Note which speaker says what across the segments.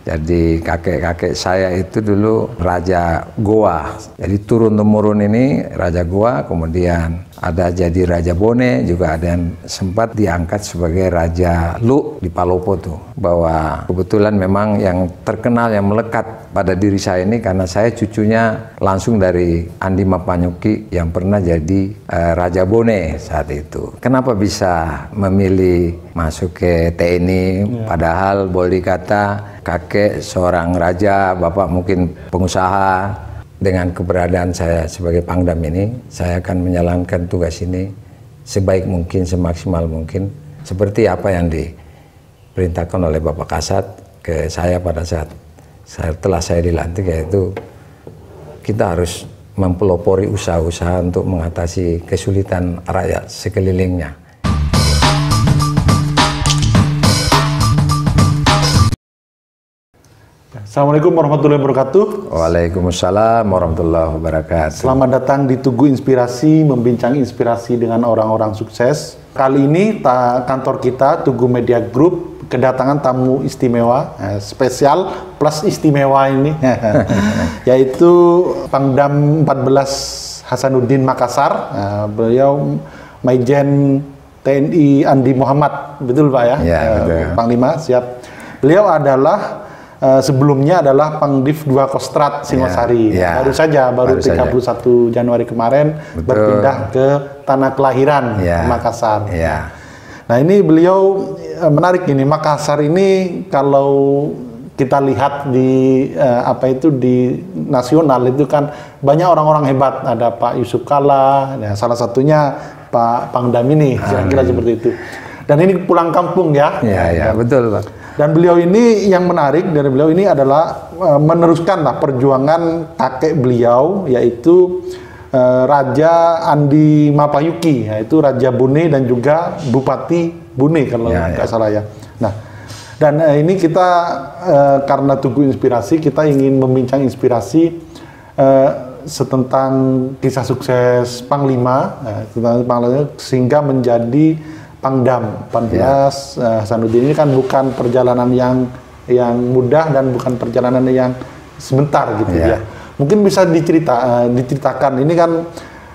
Speaker 1: Jadi kakek-kakek saya itu dulu Raja Goa. Jadi turun-temurun ini Raja Goa, kemudian ada jadi Raja Bone, juga ada yang sempat diangkat sebagai Raja Lu di Palopo tuh. Bahwa kebetulan memang yang terkenal, yang melekat pada diri saya ini karena saya cucunya langsung dari Andi Mapanyuki yang pernah jadi Raja Bone saat itu. Kenapa bisa memilih masuk ke TNI, padahal boleh dikata kakek seorang raja, bapak mungkin pengusaha. Dengan keberadaan saya sebagai Pangdam ini, saya akan menjalankan tugas ini sebaik mungkin, semaksimal mungkin, seperti apa yang diperintahkan oleh Bapak Kasat ke saya pada saat setelah saya dilantik, yaitu kita harus mempelopori usaha-usaha untuk mengatasi kesulitan rakyat sekelilingnya.
Speaker 2: Assalamualaikum warahmatullahi wabarakatuh.
Speaker 1: Waalaikumsalam warahmatullahi wabarakatuh.
Speaker 2: Selamat datang di Tugu Inspirasi, membincang inspirasi dengan orang-orang sukses. Kali ini kantor kita, Tugu Media Group, kedatangan tamu istimewa, spesial plus istimewa ini, yaitu Pangdam 14 Hasanuddin Makassar. Beliau Maijen TNI Andi Muhammad, betul Pak ya?
Speaker 1: Ya, betul.
Speaker 2: Panglima, siap. Beliau adalah sebelumnya adalah Pangdiv 2 Kostrat Singosari. Baru 31 Januari kemarin berpindah ke tanah kelahiran Makassar. Nah, ini beliau menarik ini. Makassar ini kalau kita lihat di di nasional itu kan banyak orang-orang hebat. Ada Pak Yusuf Kalla, salah satunya Pak Pangdam ini, kira-kira seperti itu. Dan ini pulang kampung ya.
Speaker 1: Iya, betul Pak.
Speaker 2: Dan beliau ini, yang menarik dari beliau ini adalah meneruskanlah perjuangan kakek beliau, yaitu Raja Andi Mapanyuki, yaitu Raja Bone dan juga Bupati Bone kalau nggak salah ya. Nah, dan ini kita karena Tugu Inspirasi, kita ingin membincang inspirasi tentang kisah sukses Panglima, sehingga menjadi Pangdam 14 Hasanuddin ini kan bukan perjalanan yang mudah dan bukan perjalanan yang sebentar gitu ya. Mungkin bisa diceritakan ini kan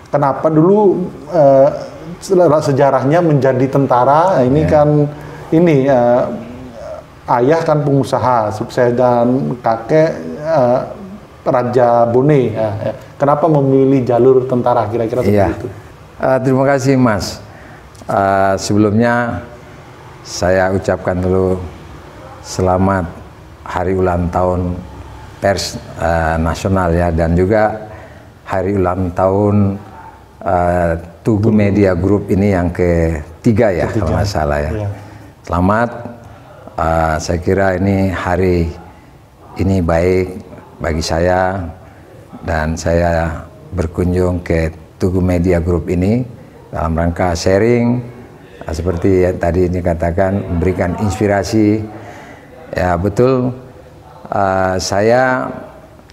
Speaker 2: kenapa dulu sejarahnya menjadi tentara. Ini kan ayah kan pengusaha sukses dan kakek Raja Bone. Kenapa memilih jalur tentara kira-kira seperti itu?
Speaker 1: Terima kasih Mas. Sebelumnya saya ucapkan dulu selamat hari ulang tahun pers nasional ya, dan juga hari ulang tahun Tugu Media Group ini yang ketiga ya, kalau nggak salah ya. Selamat, saya kira ini hari ini baik bagi saya, dan saya berkunjung ke Tugu Media Group ini dalam rangka sharing, seperti yang tadi dikatakan, memberikan inspirasi. Ya betul, saya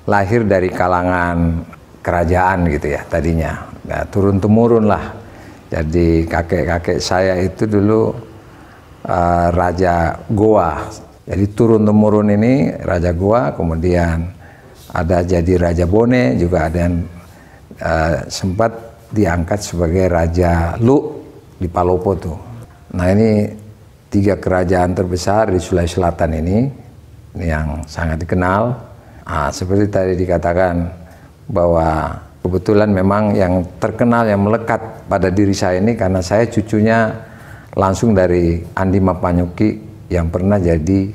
Speaker 1: lahir dari kalangan kerajaan gitu ya tadinya, turun-temurun lah. Jadi kakek-kakek saya itu dulu Raja Goa. Jadi turun-temurun ini Raja Goa, kemudian ada jadi Raja Bone, juga ada yang sempat diangkat sebagai Raja Lu di Palopo tuh. Nah, ini 3 kerajaan terbesar di Sulawesi Selatan ini yang sangat dikenal. Seperti tadi dikatakan bahwa kebetulan memang yang terkenal, yang melekat pada diri saya ini karena saya cucunya langsung dari Andi Mapanyuki yang pernah jadi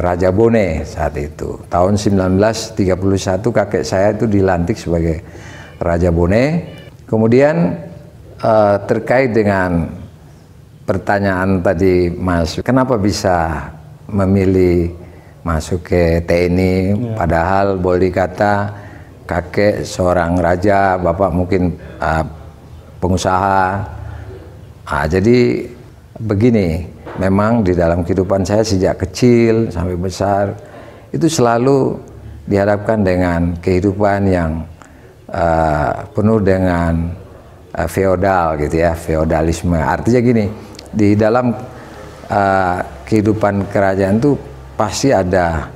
Speaker 1: Raja Bone saat itu. Tahun 1931 kakek saya itu dilantik sebagai Raja Bone. Kemudian terkait dengan pertanyaan tadi Mas, kenapa bisa memilih masuk ke TNI, padahal boleh dikata kakek seorang raja, bapak mungkin pengusaha. Jadi begini, memang di dalam kehidupan saya sejak kecil sampai besar itu selalu dihadapkan dengan kehidupan yang penuh dengan feodal gitu ya, feodalisme. Artinya gini, di dalam kehidupan kerajaan itu pasti ada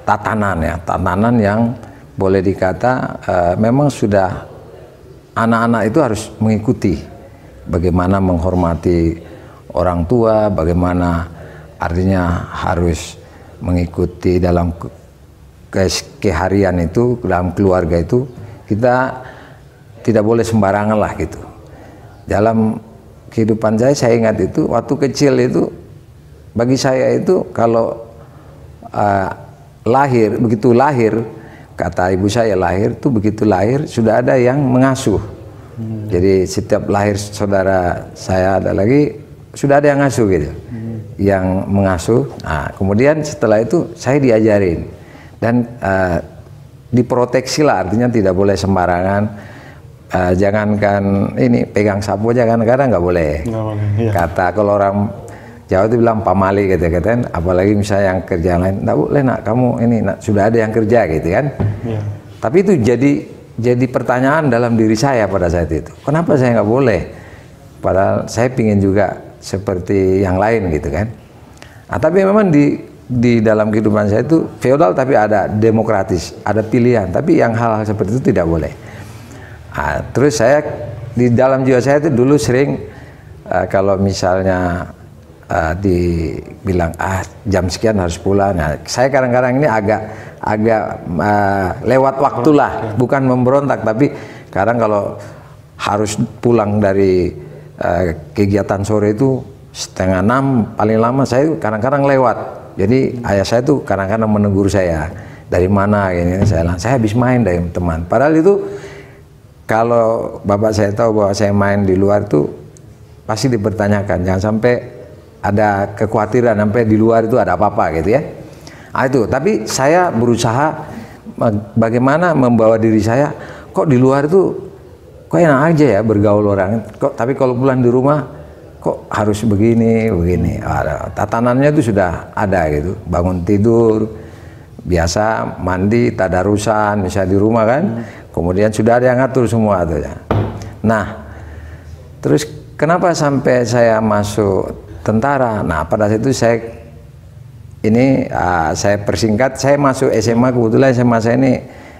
Speaker 1: tatanan ya, tatanan yang boleh dikata memang sudah anak-anak itu harus mengikuti bagaimana menghormati orang tua, bagaimana artinya harus mengikuti dalam keharian itu, dalam keluarga itu kita tidak boleh sembarangan lah gitu. Dalam kehidupan saya ingat itu waktu kecil itu, bagi saya itu kalau begitu lahir, kata ibu saya lahir tuh begitu lahir sudah ada yang mengasuh. Jadi setiap lahir saudara saya ada lagi sudah ada yang ngasuh gitu, yang mengasuh. Nah, kemudian setelah itu saya diajarin dan diproteksi lah, artinya tidak boleh sembarangan. Jangankan ini pegang sapu aja kan kadang nggak boleh. Iya. Kata kalau orang Jawa itu bilang pamali gitu kan, apalagi misalnya yang kerja lain, nggak boleh nak kamu ini nak, sudah ada yang kerja gitu kan. Iya. Tapi itu jadi pertanyaan dalam diri saya pada saat itu, kenapa saya nggak boleh? Padahal saya pingin juga seperti yang lain gitu kan. Nah, tapi memang di dalam kehidupan saya itu feodal tapi ada demokratis, ada pilihan, tapi yang hal-hal seperti itu tidak boleh. Nah, terus saya di dalam jiwa saya itu dulu sering kalau misalnya dibilang jam sekian harus pulang. Nah, saya kadang-kadang ini agak lewat waktulah, bukan memberontak, tapi kadang kalau harus pulang dari kegiatan sore itu 5:30 paling lama, saya kadang-kadang lewat. Jadi ayah saya tuh kadang-kadang menegur saya, dari mana ini, saya habis main dari teman. Padahal itu kalau bapak saya tahu bahwa saya main di luar tuh pasti dipertanyakan, jangan sampai ada kekhawatiran sampai di luar itu ada apa-apa gitu ya. Nah, itu, tapi saya berusaha bagaimana membawa diri saya, kok di luar itu kok enak aja ya bergaul orang, kok tapi kalau pulang di rumah kok harus begini. Tatanannya itu sudah ada gitu, bangun tidur biasa, mandi, tadarusan misalnya di rumah kan, kemudian sudah ada yang ngatur semua tuh ya. Nah, terus kenapa sampai saya masuk tentara? Nah, pada saat itu saya persingkat, saya masuk SMA, kebetulan SMA saya ini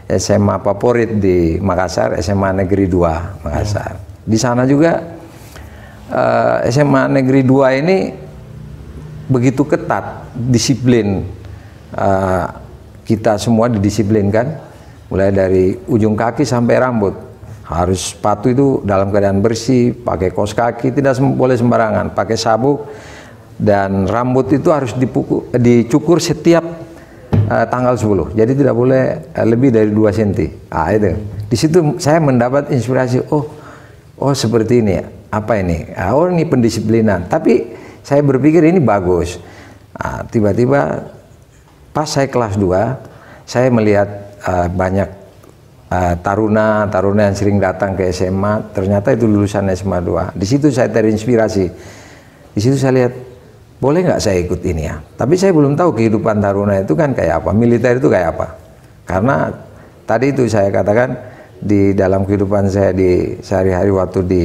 Speaker 1: SMA favorit di Makassar, SMA Negeri 2 Makassar. Di sana juga SMA Negeri 2 ini begitu ketat disiplin, kita semua didisiplinkan mulai dari ujung kaki sampai rambut. Harus sepatu itu dalam keadaan bersih, pakai kaos kaki, tidak boleh sembarangan, pakai sabuk, dan rambut itu harus dicukur setiap tanggal 10. Jadi tidak boleh lebih dari 2 cm. Ah, itu. Di situ saya mendapat inspirasi, oh seperti ini ya. Apa ini? Oh, ini pendisiplinan. Tapi saya berpikir ini bagus. Tiba-tiba pas saya kelas 2, saya melihat banyak taruna yang sering datang ke SMA, ternyata itu lulusan SMA 2. Di situ saya terinspirasi. Di situ saya lihat, boleh nggak saya ikut ini ya? Tapi saya belum tahu kehidupan taruna itu kan kayak apa, militer itu kayak apa. Karena tadi itu saya katakan di dalam kehidupan saya di sehari-hari waktu di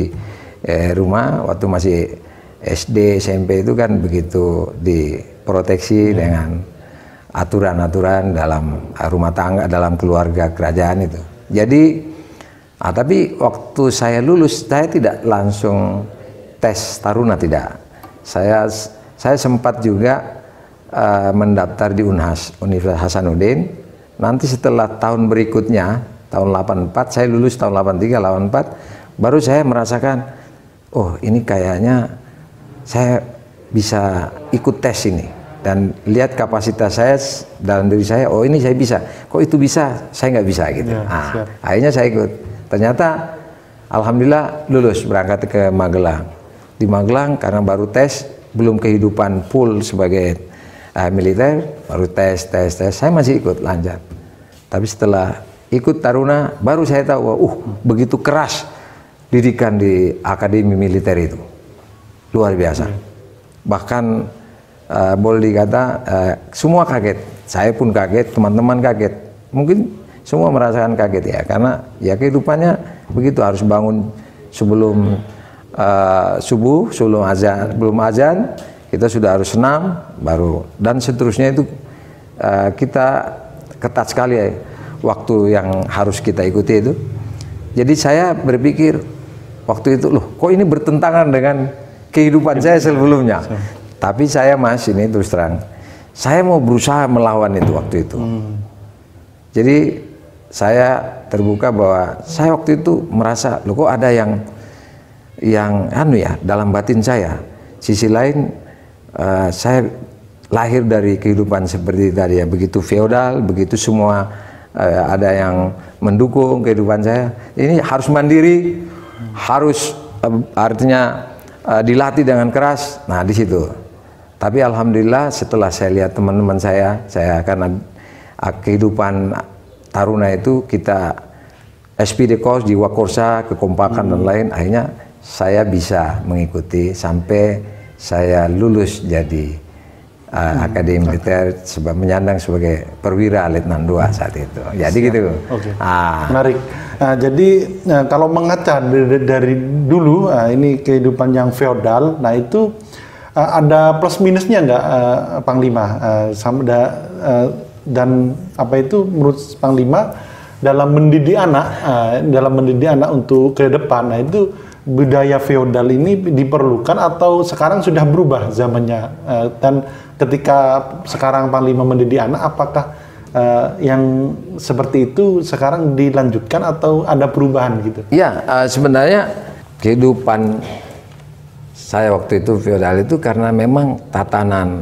Speaker 1: rumah, waktu masih SD, SMP itu kan begitu diproteksi dengan aturan-aturan dalam rumah tangga, dalam keluarga kerajaan itu. Jadi, tapi waktu saya lulus, saya tidak langsung tes taruna, tidak. Saya sempat juga mendaftar di UNHAS, Universitas Hasanuddin. Nanti setelah tahun berikutnya, tahun 84, saya lulus tahun 83, 84, baru saya merasakan, oh ini kayaknya saya bisa ikut tes ini. Dan lihat kapasitas saya dalam diri saya, oh ini saya bisa, kok itu bisa, saya nggak bisa gitu. Ya, akhirnya saya ikut. Ternyata alhamdulillah lulus, berangkat ke Magelang. Di Magelang karena baru tes, belum kehidupan full sebagai militer, baru tes, saya masih ikut lanjut. Tapi setelah ikut taruna, baru saya tahu, begitu keras didikan di akademi militer itu, luar biasa. Bahkan boleh dikata semua kaget, saya pun kaget, teman-teman kaget, mungkin semua merasakan kaget ya, karena ya kehidupannya begitu, harus bangun sebelum subuh, belum azan kita sudah harus senam baru, dan seterusnya itu kita ketat sekali ya, waktu yang harus kita ikuti itu. Jadi saya berpikir waktu itu, loh kok ini bertentangan dengan kehidupan saya sebelumnya. Tapi saya Mas, ini terus terang, saya mau berusaha melawan itu waktu itu. Jadi saya terbuka bahwa saya waktu itu merasa, loh kok ada yang anu ya, dalam batin saya. Sisi lain saya lahir dari kehidupan seperti tadi ya, begitu feodal, begitu semua ada yang mendukung kehidupan saya. Ini harus mandiri, harus artinya dilatih dengan keras. Nah di situ. Tapi alhamdulillah setelah saya lihat teman-teman saya karena kehidupan taruna itu kita SPD Kos di Wakorsa, kekompakan dan lain, akhirnya saya bisa mengikuti sampai saya lulus jadi Akademi Militer sebab menyandang sebagai perwira Letnan 2 saat itu. Jadi gitu.
Speaker 2: Oke. Menarik. Jadi kalau mengaca dari dulu, ini kehidupan yang feodal, nah itu ada plus minusnya nggak, Panglima? Dan apa itu menurut Panglima dalam mendidik anak, untuk ke depan, nah itu budaya feodal ini diperlukan atau sekarang sudah berubah zamannya? Dan ketika sekarang Panglima mendidik anak, apakah yang seperti itu sekarang dilanjutkan atau ada perubahan gitu?
Speaker 1: Ya, sebenarnya kehidupan saya waktu itu feodal itu karena memang tatanan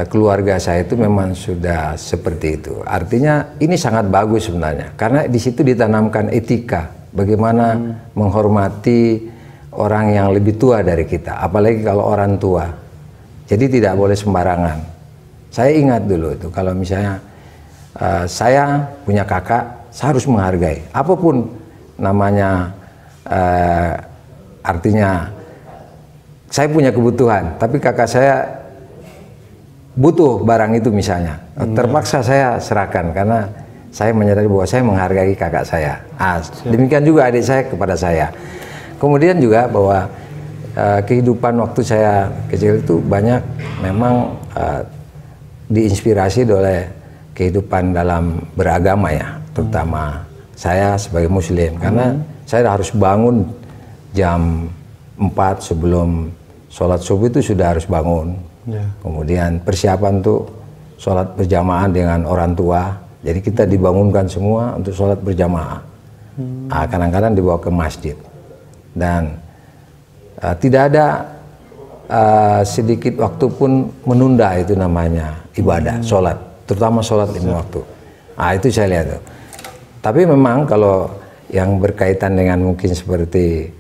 Speaker 1: keluarga saya itu memang sudah seperti itu. Artinya ini sangat bagus sebenarnya karena di situ ditanamkan etika, bagaimana menghormati orang yang lebih tua dari kita, apalagi kalau orang tua. Jadi tidak boleh sembarangan. Saya ingat dulu itu kalau misalnya saya punya kakak, saya harus menghargai apapun namanya, artinya saya punya kebutuhan, tapi kakak saya butuh barang itu misalnya, terpaksa saya serahkan karena saya menyadari bahwa saya menghargai kakak saya. Demikian juga adik saya kepada saya. Kemudian juga bahwa kehidupan waktu saya kecil itu banyak memang diinspirasi oleh kehidupan dalam beragama ya, terutama saya sebagai muslim, karena saya harus bangun jam 4 sebelum sholat subuh itu sudah harus bangun. Kemudian persiapan tuh sholat berjamaah dengan orang tua. Jadi kita dibangunkan semua untuk sholat berjamaah. Kadang-kadang dibawa ke masjid. Dan tidak ada sedikit waktu pun menunda itu namanya ibadah, sholat. Terutama sholat 5 waktu. Itu saya lihat tuh. Tapi memang kalau yang berkaitan dengan mungkin seperti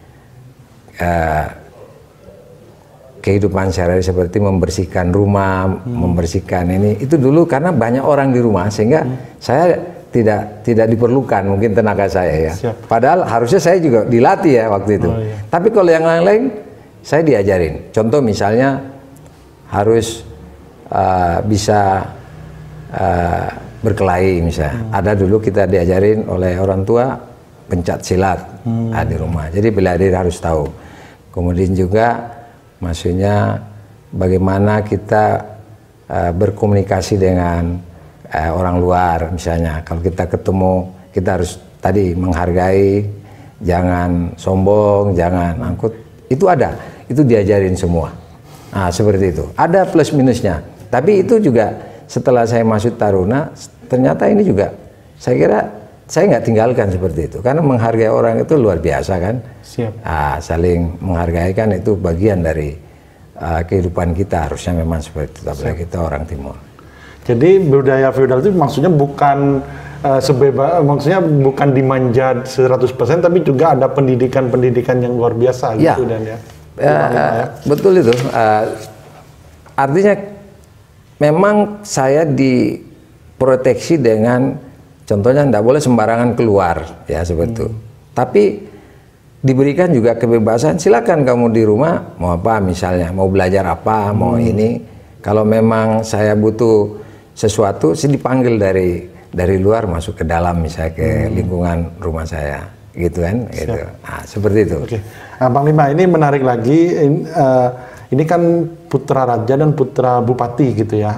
Speaker 1: kehidupan sehari-hari seperti membersihkan rumah, membersihkan ini, itu dulu karena banyak orang di rumah sehingga saya tidak diperlukan mungkin tenaga saya ya. Siap. Padahal harusnya saya juga dilatih ya waktu itu. Tapi kalau yang lain-lain saya diajarin. Contoh misalnya harus bisa berkelahi misalnya. Ada dulu kita diajarin oleh orang tua pencak silat di rumah. Jadi bela diri harus tahu. Kemudian juga maksudnya bagaimana kita berkomunikasi dengan orang luar misalnya. Kalau kita ketemu, kita harus tadi menghargai, jangan sombong, jangan angkut. Itu ada, itu diajarin semua. Seperti itu. Ada plus minusnya. Tapi itu juga setelah saya masuk taruna, ternyata ini juga saya kira saya nggak tinggalkan seperti itu. Karena menghargai orang itu luar biasa kan. Siap. Saling menghargai kan itu bagian dari kehidupan kita, harusnya memang seperti itu, apalagi kita orang timur.
Speaker 2: Jadi budaya feodal itu maksudnya bukan maksudnya bukan dimanja 100%, tapi juga ada pendidikan yang luar biasa gitu dan ya.
Speaker 1: Betul itu. Artinya memang saya diproteksi dengan contohnya tidak boleh sembarangan keluar ya seperti itu. Tapi diberikan juga kebebasan, silakan kamu di rumah mau apa misalnya, mau belajar apa, mau ini. Kalau memang saya butuh sesuatu, saya dipanggil dari luar masuk ke dalam misalnya ke lingkungan rumah saya, gitu kan? Gitu. Seperti itu.
Speaker 2: Oke. Panglima, ini menarik lagi. Ini kan putra raja dan putra bupati gitu ya.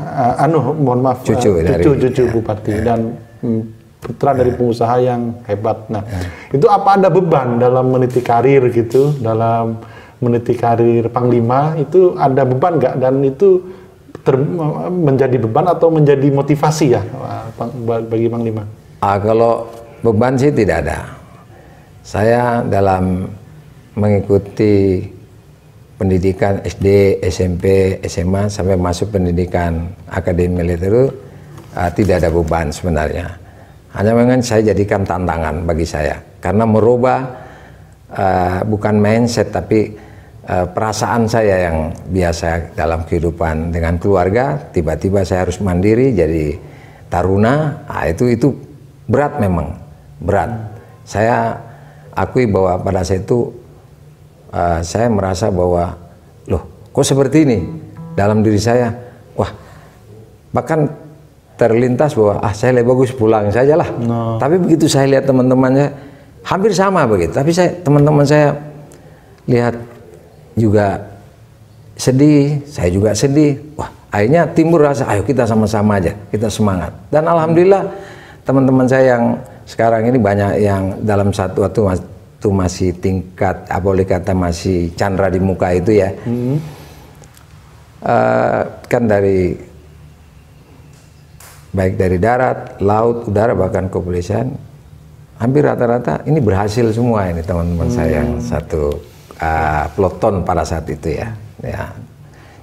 Speaker 2: Mohon maaf, cucu bupati dan putra dari pengusaha yang hebat. Nah, itu apa ada beban dalam meniti karir gitu, dalam meniti karir Panglima itu ada beban nggak? Dan itu menjadi beban atau menjadi motivasi ya bagi Panglima?
Speaker 1: Kalau beban sih tidak ada. Saya dalam mengikuti pendidikan SD, SMP, SMA sampai masuk pendidikan akademi militer itu tidak ada beban sebenarnya. Hanya memang saya jadikan tantangan bagi saya karena merubah bukan mindset tapi perasaan saya yang biasa dalam kehidupan dengan keluarga, tiba-tiba saya harus mandiri jadi taruna. Itu berat, memang berat. Saya akui bahwa pada saat itu saya merasa bahwa loh kok seperti ini dalam diri saya. Wah, bahkan terlintas bahwa saya lebih bagus pulang saja lah. Tapi begitu saya lihat teman-temannya hampir sama begitu, tapi teman-teman saya lihat juga sedih, saya juga sedih. Wah, akhirnya timbul rasa ayo kita sama-sama aja, kita semangat. Dan alhamdulillah teman-teman saya yang sekarang ini banyak yang dalam satu waktu masih tingkat boleh kata masih candra di muka itu ya. Kan dari baik dari darat, laut, udara, bahkan kepolisian, hampir rata-rata ini berhasil semua ini teman-teman saya yang satu peloton pada saat itu ya.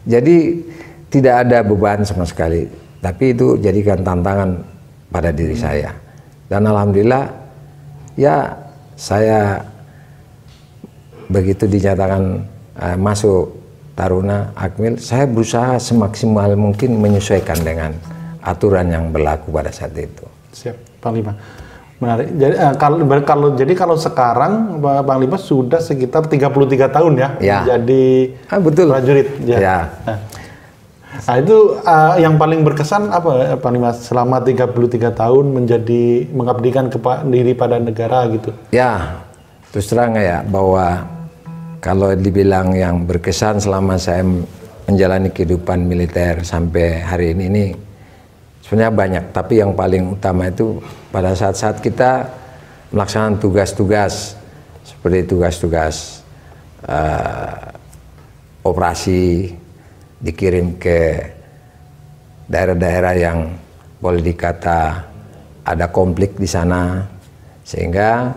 Speaker 1: Jadi tidak ada beban sama sekali, tapi itu jadikan tantangan pada diri saya. Dan alhamdulillah ya saya begitu dinyatakan masuk Taruna Akmil, saya berusaha semaksimal mungkin menyesuaikan dengan aturan yang berlaku pada saat itu.
Speaker 2: Siap, Panglima. Menarik. Jadi kalau sekarang Panglima sudah sekitar 33 tahun ya, jadi
Speaker 1: betul.
Speaker 2: Prajurit. Ya. Nah itu yang paling berkesan apa Panglima selama 33 tahun mengabdikan diri pada negara gitu? Ya,
Speaker 1: terus terang ya bahwa kalau dibilang yang berkesan selama saya menjalani kehidupan militer sampai hari ini sebenarnya banyak, tapi yang paling utama itu pada saat-saat kita melaksanakan tugas-tugas seperti tugas-tugas operasi, dikirim ke daerah-daerah yang boleh dikata ada konflik di sana, sehingga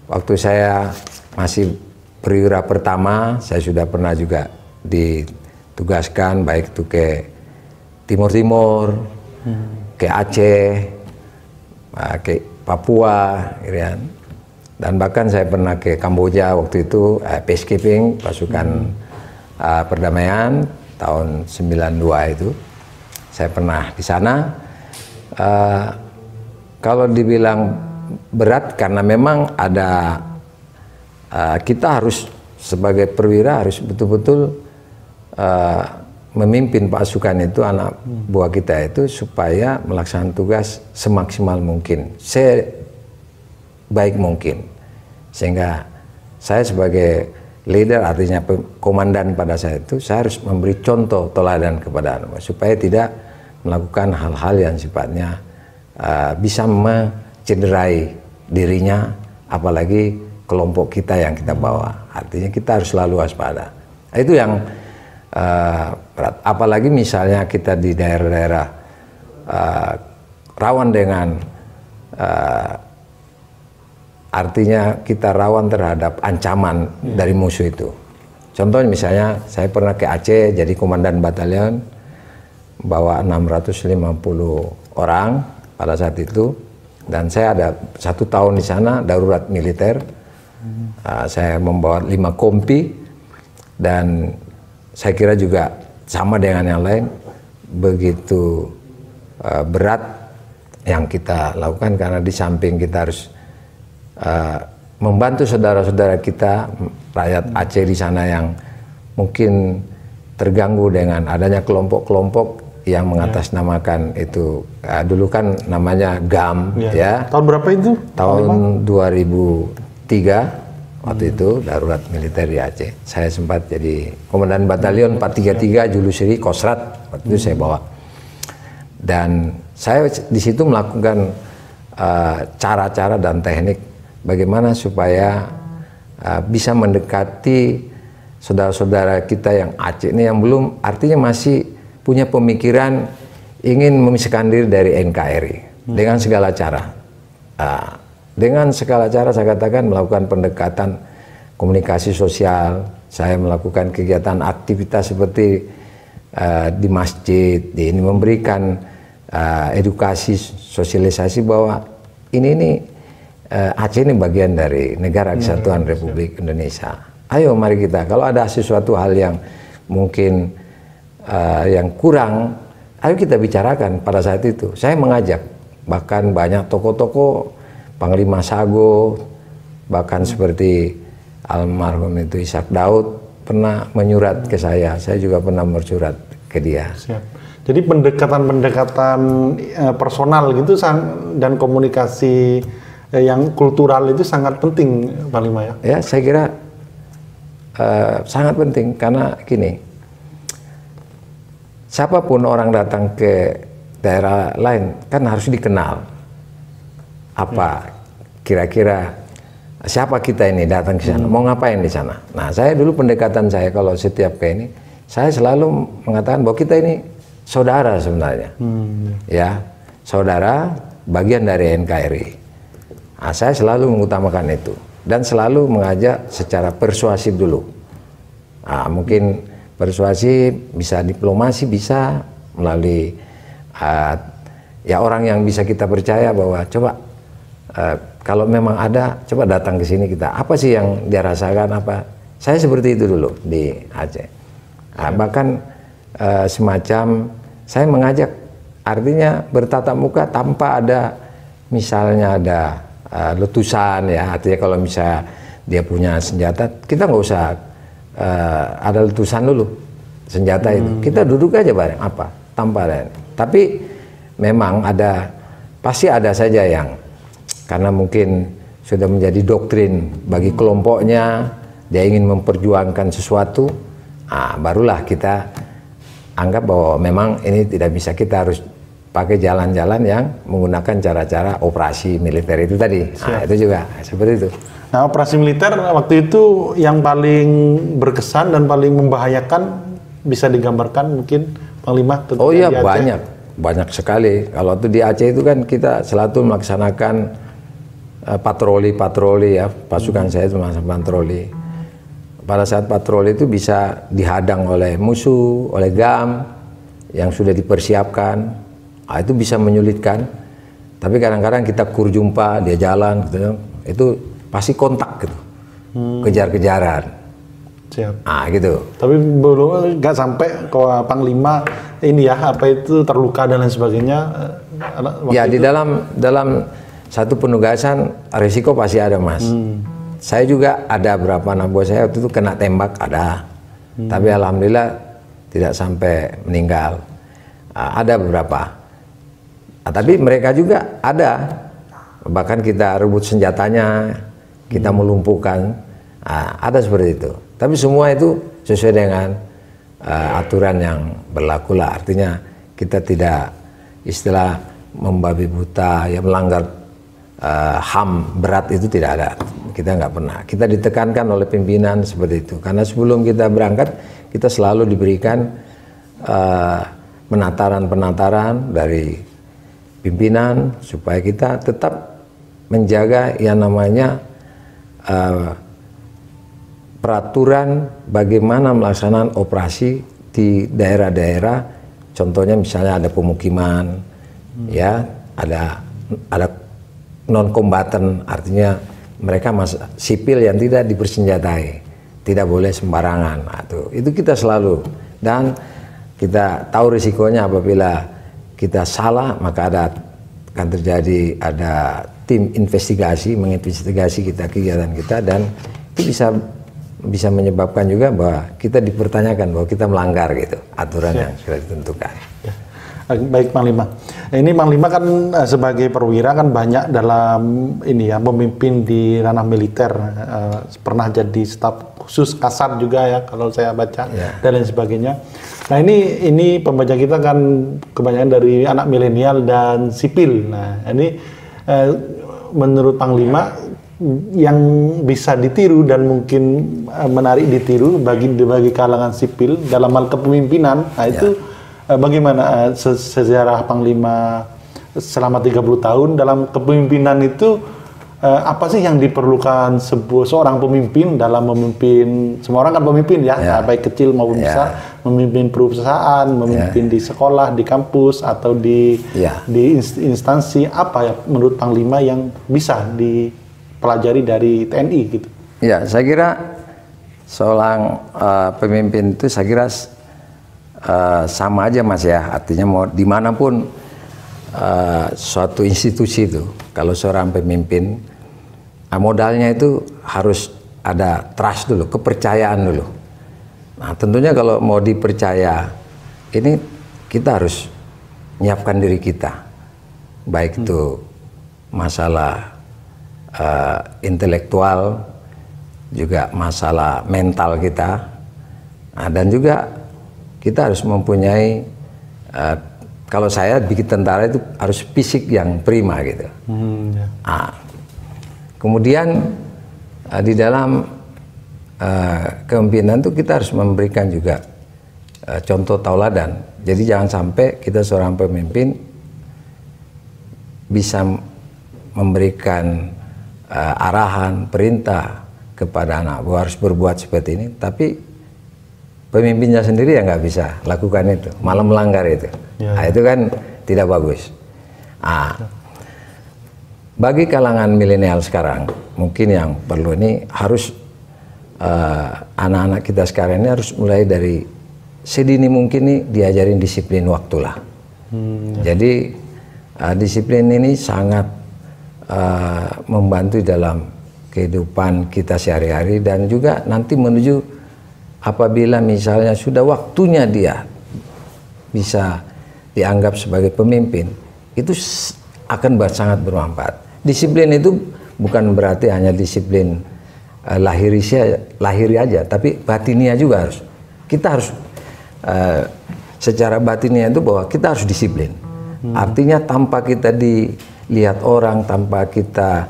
Speaker 1: waktu saya masih perwira pertama saya sudah pernah juga ditugaskan baik itu ke Timur-Timur, ke Aceh, ke Papua, dan bahkan saya pernah ke Kamboja waktu itu peacekeeping pasukan perdamaian tahun 92 itu saya pernah di sana. Kalau dibilang berat karena memang ada kita harus sebagai perwira harus betul-betul memimpin pasukan itu, anak buah kita itu supaya melaksanakan tugas semaksimal mungkin, sebaik mungkin, sehingga saya sebagai leader artinya komandan pada saat itu saya harus memberi contoh teladan kepada anak supaya tidak melakukan hal-hal yang sifatnya bisa mencederai dirinya, apalagi kelompok kita yang kita bawa. Artinya kita harus selalu waspada. Itu yang berat. Apalagi misalnya kita di daerah-daerah rawan dengan artinya kita rawan terhadap ancaman dari musuh itu. Contohnya misalnya saya pernah ke Aceh jadi komandan batalion bawa 650 orang pada saat itu, dan saya ada 1 tahun di sana darurat militer. Saya membawa 5 kompi, dan saya kira juga sama dengan yang lain begitu berat yang kita lakukan, karena di samping kita harus membantu saudara-saudara kita rakyat Aceh di sana yang mungkin terganggu dengan adanya kelompok-kelompok yang mengatasnamakan itu dulu kan namanya GAM ya.
Speaker 2: Tahun berapa itu?
Speaker 1: Tahun 2003 waktu itu darurat militer di Aceh. Saya sempat jadi komandan batalion 433 Julusiri Kostrat, waktu itu saya bawa. Dan saya di situ melakukan cara-cara dan teknik bagaimana supaya bisa mendekati saudara-saudara kita yang Aceh ini yang belum, artinya masih punya pemikiran ingin memisahkan diri dari NKRI dengan segala cara. Dengan segala cara saya katakan melakukan pendekatan komunikasi sosial, saya melakukan kegiatan aktivitas seperti di masjid, ini memberikan edukasi sosialisasi bahwa ini Aceh ini bagian dari Negara Kesatuan Republik Indonesia. Ayo mari kita, kalau ada sesuatu hal yang mungkin yang kurang, ayo kita bicarakan pada saat itu. Saya mengajak bahkan banyak tokoh-tokoh, Panglima Sago, bahkan seperti almarhum itu Ishak Daud pernah menyurat ke saya juga pernah bersurat ke dia.
Speaker 2: Siap. Jadi pendekatan-pendekatan personal gitu dan komunikasi yang kultural itu sangat penting, Panglima ya?
Speaker 1: Ya, saya kira sangat penting karena gini, siapapun orang datang ke daerah lain kan harus dikenal. Apa kira-kira siapa kita ini datang ke sana, mau ngapain di sana? Nah, saya dulu pendekatan saya kalau setiap ke ini, saya selalu mengatakan bahwa kita ini saudara sebenarnya, ya saudara bagian dari NKRI. Nah, saya selalu mengutamakan itu dan selalu mengajak secara persuasif dulu. Nah, mungkin persuasif bisa diplomasi, bisa melalui ya orang yang bisa kita percaya bahwa coba kalau memang ada, coba datang ke sini kita. Apa sih yang dia rasakan apa? Saya seperti itu dulu di Aceh. Nah, bahkan semacam saya mengajak, artinya bertatap muka tanpa ada misalnya ada letusan ya. Artinya kalau misalnya dia punya senjata, kita nggak usah ada letusan dulu senjata itu. Kita duduk aja bareng apa tanpa ada. Tapi memang ada, pasti ada saja yang karena mungkin sudah menjadi doktrin bagi kelompoknya, dia ingin memperjuangkan sesuatu, barulah kita anggap bahwa memang ini tidak bisa, kita harus pakai jalan-jalan yang menggunakan cara-cara operasi militer itu tadi. Nah, itu juga seperti itu.
Speaker 2: Nah, operasi militer waktu itu yang paling berkesan dan paling membahayakan bisa digambarkan mungkin Panglima?
Speaker 1: Oh iya, banyak sekali. Kalau itu di Aceh itu kan kita selalu melaksanakan patroli ya, pasukan saya itu masa patroli. Pada saat patroli itu bisa dihadang oleh musuh, oleh GAM yang sudah dipersiapkan, itu bisa menyulitkan. Tapi kadang-kadang kita jumpa dia jalan, gitu, itu pasti kontak gitu, kejar-kejaran.
Speaker 2: Siap.
Speaker 1: Gitu.
Speaker 2: Tapi belum nggak sampai ke Panglima ini ya, apa itu terluka dan lain sebagainya.
Speaker 1: Ya di dalam satu penugasan risiko pasti ada, Mas. Saya juga ada berapa anak buah saya waktu itu kena tembak ada, tapi alhamdulillah tidak sampai meninggal. Ada beberapa, tapi mereka juga ada. Bahkan kita rebut senjatanya, kita melumpuhkan, ada seperti itu. Tapi semua itu sesuai dengan aturan yang berlaku lah. Artinya kita tidak istilah membabi buta, ya melanggar HAM berat itu tidak ada. Kita nggak pernah. Kita ditekankan oleh pimpinan seperti itu. Karena sebelum kita berangkat, kita selalu diberikan penataran-penataran dari pimpinan supaya kita tetap menjaga yang namanya peraturan bagaimana melaksanakan operasi di daerah-daerah. Contohnya misalnya ada pemukiman, ya ada non kombatan, artinya mereka sipil yang tidak dipersenjatai, tidak boleh sembarangan. Itu kita selalu, dan kita tahu risikonya apabila kita salah maka akan terjadi ada tim investigasi menginvestigasi kegiatan kita, dan itu bisa menyebabkan juga bahwa kita dipertanyakan bahwa kita melanggar gitu aturan yang sudah ditentukan.
Speaker 2: Baik Panglima. Ini Panglima kan sebagai perwira kan banyak dalam ini ya memimpin di ranah militer. Pernah jadi staf khusus Kasat juga ya kalau saya baca dan lain sebagainya. Nah ini pembaca kita kan kebanyakan dari anak milenial dan sipil. Nah ini menurut Panglima yang bisa ditiru dan mungkin menarik ditiru bagi kalangan sipil dalam hal kepemimpinan. Nah itu bagaimana sejarah Panglima selama 30 tahun dalam kepemimpinan itu apa sih yang diperlukan seorang pemimpin dalam memimpin, semua orang kan pemimpin ya, baik kecil maupun besar, memimpin perusahaan, memimpin di sekolah, di kampus atau di instansi, apa ya menurut Panglima yang bisa dipelajari dari TNI gitu?
Speaker 1: Ya, saya kira seorang pemimpin itu saya kira sama aja Mas ya, artinya mau dimanapun suatu institusi itu, kalau seorang pemimpin modalnya itu harus ada trust dulu, kepercayaan dulu. Nah tentunya kalau mau dipercaya ini kita harus menyiapkan diri kita, baik itu masalah intelektual, juga masalah mental kita, dan juga kita harus mempunyai, kalau saya bikin tentara itu harus fisik yang prima gitu. Kemudian di dalam kepemimpinan itu kita harus memberikan juga contoh tauladan. Jadi jangan sampai kita seorang pemimpin bisa memberikan arahan, perintah kepada anak bahwa harus berbuat seperti ini, tapi pemimpinnya sendiri ya nggak bisa lakukan itu, malah melanggar itu. Nah, itu kan tidak bagus. Bagi kalangan milenial sekarang, mungkin yang perlu ini harus anak-anak kita sekarang ini harus mulai dari sedini mungkin nih diajarin disiplin waktulah. Jadi disiplin ini sangat membantu dalam kehidupan kita sehari-hari dan juga nanti menuju apabila misalnya sudah waktunya dia bisa dianggap sebagai pemimpin, itu akan sangat bermanfaat. Disiplin itu bukan berarti hanya disiplin lahiri aja, tapi batinia juga harus. Kita harus secara batinia itu bahwa kita harus disiplin. Artinya tanpa kita dilihat orang, tanpa kita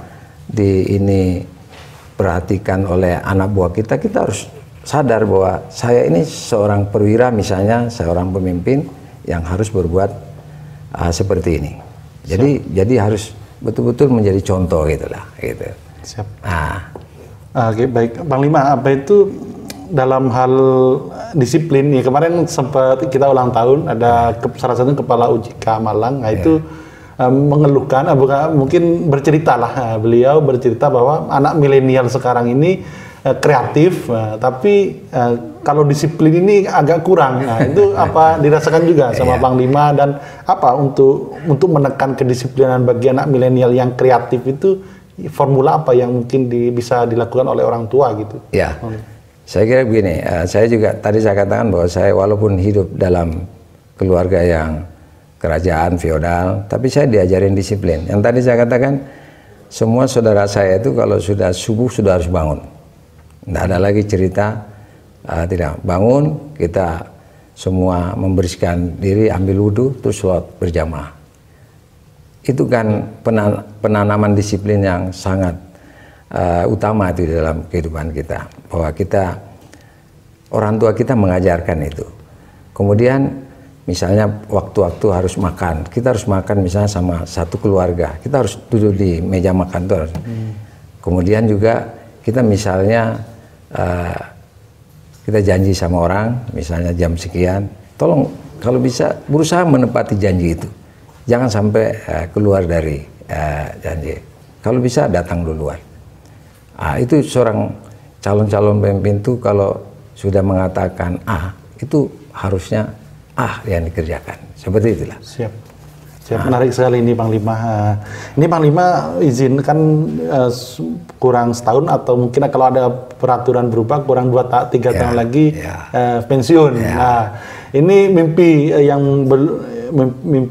Speaker 1: perhatikan oleh anak buah kita, kita harus sadar bahwa saya ini seorang perwira, misalnya seorang pemimpin yang harus berbuat seperti ini. Jadi harus betul-betul menjadi contoh gitulah, gitu.
Speaker 2: Siap. Oke, baik Panglima, apa itu dalam hal disiplin ya, kemarin sempat kita ulang tahun ada salah satu kepala UJK Malang, itu mengeluhkan, mungkin bercerita lah, beliau bercerita bahwa anak milenial sekarang ini kreatif, tapi kalau disiplin ini agak kurang. Nah, itu apa dirasakan juga sama Panglima, dan apa untuk menekan kedisiplinan bagi anak milenial yang kreatif itu, formula apa yang mungkin bisa dilakukan oleh orang tua gitu?
Speaker 1: Ya, saya kira begini, saya juga tadi saya katakan bahwa saya walaupun hidup dalam keluarga yang kerajaan feodal, tapi saya diajarin disiplin. Yang tadi saya katakan, semua saudara saya itu kalau sudah subuh sudah harus bangun. Tidak ada lagi cerita tidak bangun, kita semua membersihkan diri, ambil wudhu, terus sholat berjamaah. Itu kan penanaman disiplin yang sangat utama itu dalam kehidupan kita, bahwa kita, orang tua kita mengajarkan itu. Kemudian misalnya waktu-waktu harus makan, kita harus makan misalnya sama satu keluarga, kita harus duduk di meja makan terus. Kemudian juga kita misalnya kita janji sama orang, misalnya jam sekian, tolong kalau bisa berusaha menepati janji itu, jangan sampai keluar dari janji. Kalau bisa datang duluan. Itu seorang calon-calon pemimpin itu kalau sudah mengatakan itu harusnya yang dikerjakan, seperti itulah.
Speaker 2: Siap. Menarik sekali ini Panglima. Ini Panglima izinkan kurang setahun atau mungkin kalau ada peraturan berubah kurang 2-3 tahun lagi pensiun. Nah, Ini mimpi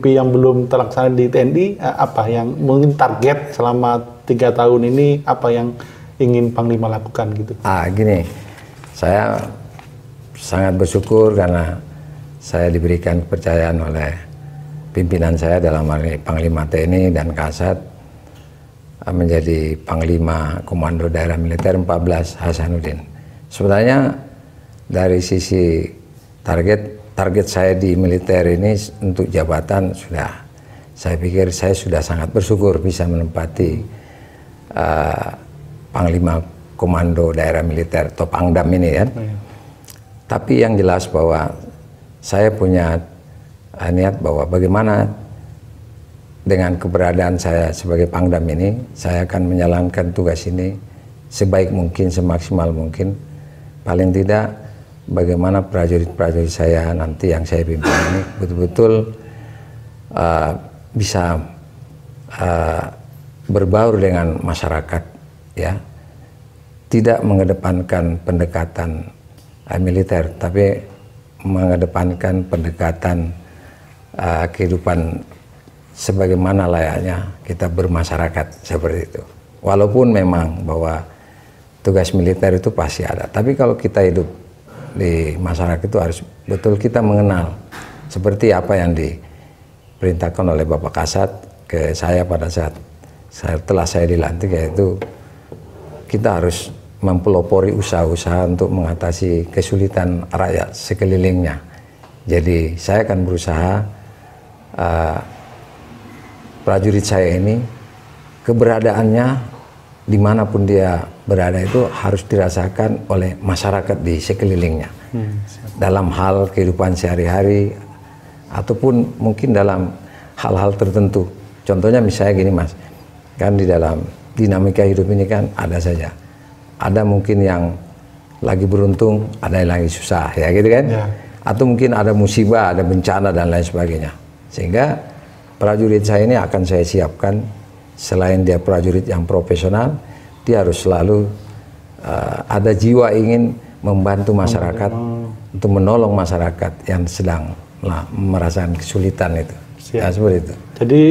Speaker 2: yang belum terlaksana di TNI, apa yang mungkin target selama 3 tahun ini, apa yang ingin Panglima lakukan gitu?
Speaker 1: Gini, saya sangat bersyukur karena saya diberikan kepercayaan oleh pimpinan saya dalam hal ini Panglima TNI dan Kasat menjadi Panglima Komando Daerah Militer 14 Hasanuddin. Sebenarnya dari sisi target saya di militer ini untuk jabatan saya pikir saya sudah sangat bersyukur bisa menempati Panglima Komando Daerah Militer atau Pangdam ini kan. Tapi yang jelas bahwa saya punya niat bahwa bagaimana dengan keberadaan saya sebagai Pangdam ini, saya akan menjalankan tugas ini sebaik mungkin, semaksimal mungkin. Paling tidak bagaimana prajurit-prajurit saya nanti yang saya pimpin ini betul-betul bisa berbaur dengan masyarakat, ya, tidak mengedepankan pendekatan militer, tapi mengedepankan pendekatan kehidupan sebagaimana layaknya kita bermasyarakat seperti itu. Walaupun memang bahwa tugas militer itu pasti ada, tapi kalau kita hidup di masyarakat itu harus betul kita mengenal seperti apa yang diperintahkan oleh Bapak Kasat ke saya pada saat setelah saya dilantik, yaitu kita harus mempelopori usaha-usaha untuk mengatasi kesulitan rakyat sekelilingnya. Jadi saya akan berusaha prajurit saya ini keberadaannya dimanapun dia berada itu harus dirasakan oleh masyarakat di sekelilingnya, dalam hal kehidupan sehari-hari ataupun mungkin dalam hal-hal tertentu. Contohnya misalnya gini Mas, kan di dalam dinamika hidup ini kan ada mungkin yang lagi beruntung, ada yang lagi susah, ya gitu kan, atau mungkin ada musibah, ada bencana dan lain sebagainya. Sehingga prajurit saya ini akan saya siapkan, selain dia prajurit yang profesional, dia harus selalu ada jiwa ingin membantu masyarakat, untuk menolong masyarakat yang sedang merasakan kesulitan itu. Ya, seperti itu.
Speaker 2: Jadi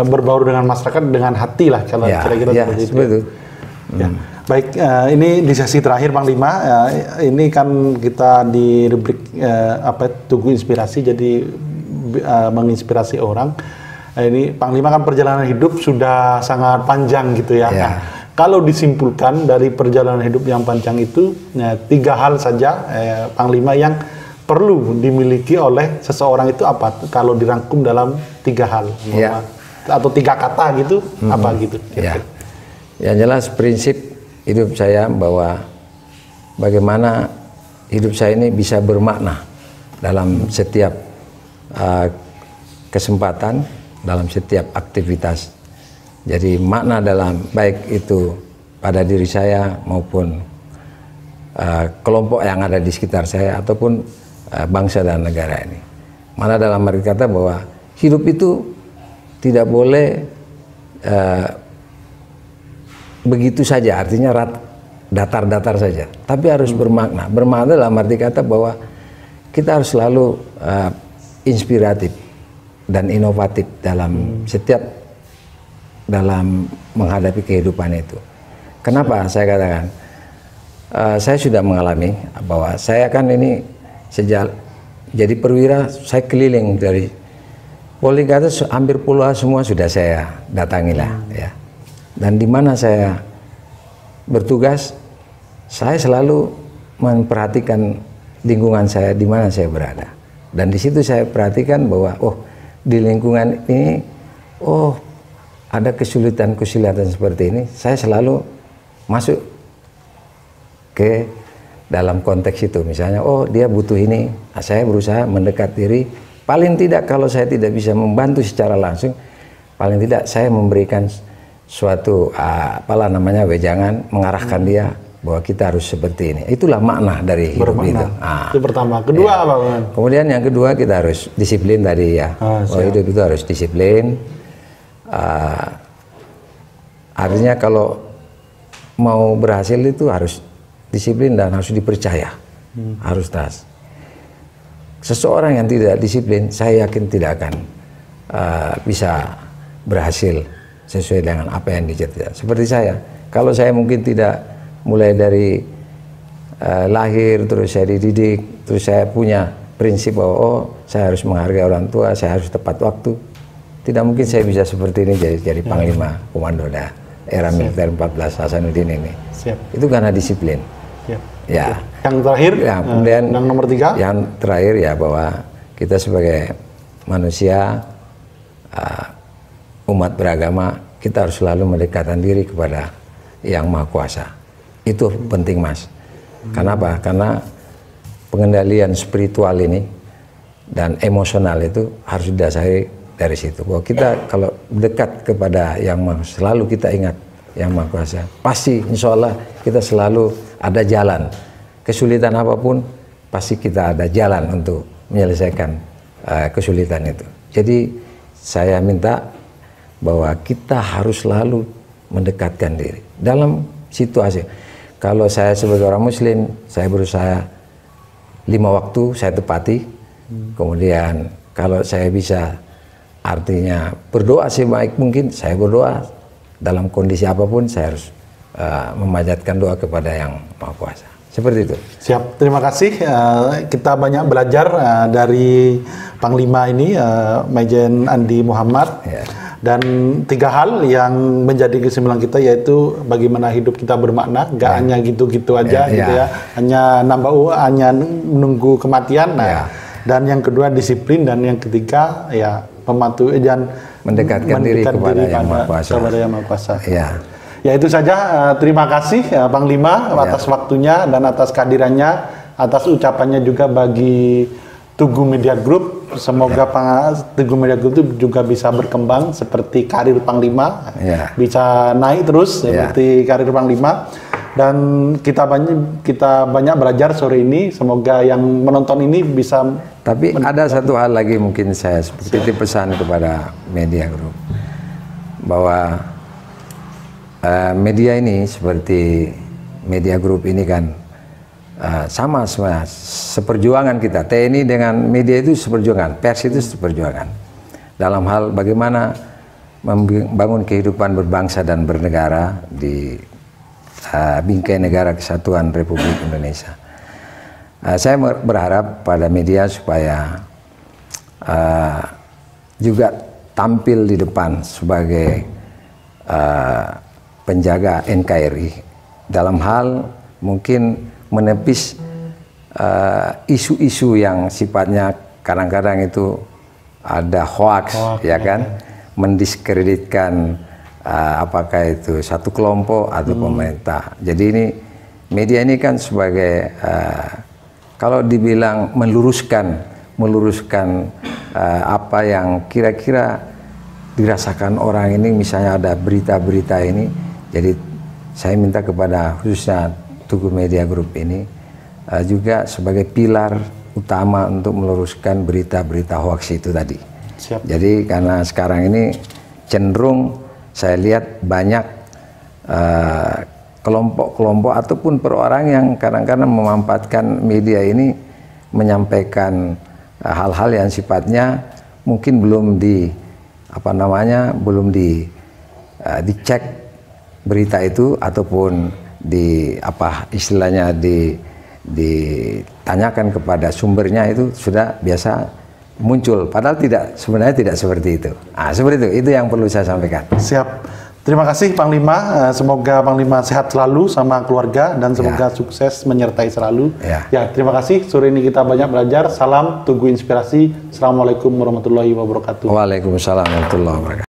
Speaker 2: berbaur dengan masyarakat dengan hati lah, kalau kira-kira seperti itu. Ya. Baik, ini di sesi terakhir Panglima, ini kan kita di rubrik Tugu Inspirasi, jadi menginspirasi orang. Ini Panglima kan perjalanan hidup sudah sangat panjang gitu ya. Nah, kalau disimpulkan dari perjalanan hidup yang panjang itu, 3 hal saja Panglima yang perlu dimiliki oleh seseorang itu apa? Kalau dirangkum dalam 3 hal, atau 3 kata gitu, apa gitu?
Speaker 1: Yang jelas prinsip hidup saya bahwa bagaimana hidup saya ini bisa bermakna dalam setiap kesempatan, dalam setiap aktivitas. Jadi makna dalam baik itu pada diri saya maupun kelompok yang ada di sekitar saya ataupun bangsa dan negara ini. Mana dalam arti kata bahwa hidup itu tidak boleh begitu saja, artinya datar-datar saja, tapi harus bermakna. Bermakna dalam arti kata bahwa kita harus selalu inspiratif dan inovatif dalam menghadapi kehidupan itu. Kenapa saya katakan? Saya sudah mengalami bahwa saya kan ini sejak jadi perwira, saya keliling dari Polri ke atas, hampir pulau semua sudah saya datangilah, ya. Dan di mana saya bertugas, saya selalu memperhatikan lingkungan saya, di mana saya berada. Dan di situ saya perhatikan bahwa di lingkungan ini ada kesulitan-kesulitan seperti ini. Saya selalu masuk ke dalam konteks itu. Misalnya dia butuh ini, saya berusaha mendekat diri. Paling tidak kalau saya tidak bisa membantu secara langsung, paling tidak saya memberikan suatu wejangan, mengarahkan dia bahwa kita harus seperti ini. Itulah makna dari hidup itu.
Speaker 2: Itu pertama. Kedua apa?
Speaker 1: Kemudian yang kedua kita harus disiplin tadi ya. Hidup itu harus disiplin. Artinya kalau mau berhasil itu harus disiplin dan harus dipercaya. Harus tas. seseorang yang tidak disiplin, saya yakin tidak akan bisa berhasil sesuai dengan apa yang diceritakan. Seperti saya, kalau saya mungkin tidak mulai dari lahir, terus saya dididik, terus saya punya prinsip bahwa oh saya harus menghargai orang tua, saya harus tepat waktu, tidak mungkin saya bisa seperti ini jadi Panglima Komando era militer 14 Hasanuddin ini. Itu karena disiplin. Ya.
Speaker 2: Yang terakhir,
Speaker 1: kemudian
Speaker 2: yang nomor 3.
Speaker 1: Yang terakhir ya bahwa kita sebagai manusia umat beragama, kita harus selalu mendekatkan diri kepada Yang Maha Kuasa. Itu penting, Mas. Kenapa? Karena pengendalian spiritual ini dan emosional itu harus didasari dari situ. Bahwa kita kalau dekat kepada Yang Maha, selalu kita ingat Yang Maha Kuasa, pasti insya Allah kita selalu ada jalan. Kesulitan apapun, pasti kita ada jalan untuk menyelesaikan kesulitan itu. Jadi saya minta bahwa kita harus selalu mendekatkan diri dalam situasi. Kalau saya sebagai orang Muslim, saya berusaha 5 waktu saya tepati. Kemudian kalau saya bisa, artinya berdoa sebaik mungkin, saya berdoa dalam kondisi apapun, saya harus memanjatkan doa kepada Yang Maha Kuasa. Seperti itu.
Speaker 2: Siap, terima kasih. Kita banyak belajar dari Panglima ini, Majen Andi Muhammad. Ya. Dan 3 hal yang menjadi kesimpulan kita, yaitu bagaimana hidup kita bermakna, nggak hanya gitu-gitu aja, gitu ya. Hanya hanya menunggu kematian. Dan yang kedua disiplin, dan yang ketiga ya mematuhi dan
Speaker 1: mendekatkan diri kepada Yang Maha Kuasa.
Speaker 2: Kepada Yang Maha Kuasa.
Speaker 1: Ya.
Speaker 2: Ya itu saja, terima kasih Panglima atas waktunya dan atas kehadirannya, atas ucapannya juga bagi Tugu Media Group. Semoga Tugu Media Group itu juga bisa berkembang seperti karir Panglima, bisa naik terus seperti karir Panglima. Dan kita banyak belajar sore ini, semoga yang menonton ini bisa.
Speaker 1: Tapi ada satu hal lagi mungkin saya seperti pesan kepada Media Group, bahwa media ini seperti Media Group ini kan sama seperjuangan kita. TNI dengan media itu seperjuangan, pers itu seperjuangan dalam hal bagaimana membangun kehidupan berbangsa dan bernegara di bingkai negara kesatuan Republik Indonesia. Saya berharap pada media supaya juga tampil di depan sebagai penjaga NKRI dalam hal mungkin menepis isu-isu yang sifatnya kadang-kadang itu ada hoax, ya kan, mendiskreditkan apakah itu satu kelompok atau pemerintah. Jadi ini media ini kan sebagai kalau dibilang meluruskan apa yang kira-kira dirasakan orang ini, misalnya ada berita-berita ini. Jadi saya minta kepada khususnya Tugu Media Group ini juga sebagai pilar utama untuk meluruskan berita-berita hoax itu tadi.
Speaker 2: Siap.
Speaker 1: Jadi karena sekarang ini cenderung saya lihat banyak kelompok-kelompok ataupun perorangan yang kadang-kadang memanfaatkan media ini menyampaikan hal-hal yang sifatnya mungkin belum dicek berita itu, ataupun ditanyakan kepada sumbernya, itu sudah biasa muncul, padahal sebenarnya tidak seperti itu. Seperti itu yang perlu saya sampaikan.
Speaker 2: Siap. Terima kasih Panglima, semoga Panglima sehat selalu sama keluarga dan semoga sukses menyertai selalu. Ya, terima kasih. Sore ini kita banyak belajar. Salam Tugu Inspirasi. Assalamualaikum warahmatullahi wabarakatuh.
Speaker 1: Waalaikumsalam warahmatullahi wabarakatuh.